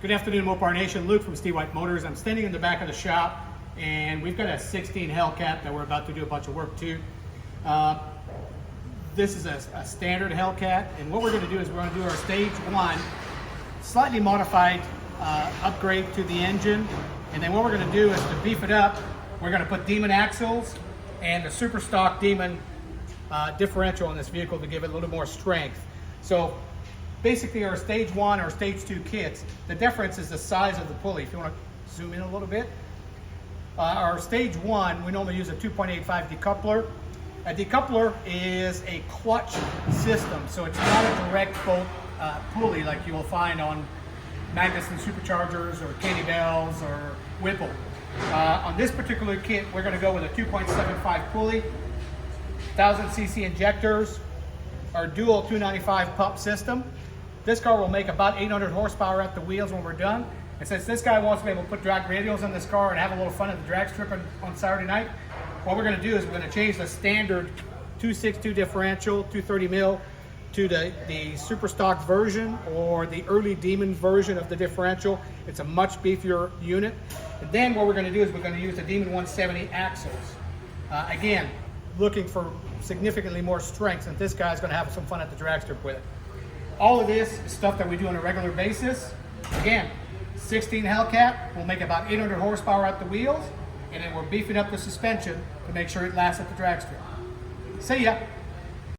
Good afternoon, Mopar Nation. Luke from Steve White Motors. I'm standing in the back of the shop, and we've got a 16 Hellcat that we're about to do a bunch of work to. This is a standard Hellcat, and what we're going to do is we're going to do our stage one, slightly modified upgrade to the engine. And then what we're going to do is to beef it up, we're going to put Demon axles and the super stock Demon differential in this vehicle to give it a little more strength. So basically our stage one or stage two kits, the difference is the size of the pulley. If you want to zoom in a little bit. Our stage one, we normally use a 2.85 decoupler. A decoupler is a clutch system, so it's not a direct bolt pulley like you will find on Magnuson superchargers or Katie Bells or Whipple. On this particular kit, we're going to go with a 2.75 pulley, 1000cc injectors, our dual 295 pump system. This car will make about 800 horsepower at the wheels when we're done. And since this guy wants to be able to put drag radials in this car and have a little fun at the drag strip on Saturday night, what we're going to do is we're going to change the standard 262 differential, 230 mil, to the super stock version or the early Demon version of the differential. It's a much beefier unit. And then what we're going to do is we're going to use the Demon 170 axles. Again, looking for significantly more strength, and this guy's going to have some fun at the drag strip with it. All of this is stuff that we do on a regular basis. Again, 16 Hellcat will make about 800 horsepower at the wheels, and then we're beefing up the suspension to make sure it lasts at the drag strip. See ya.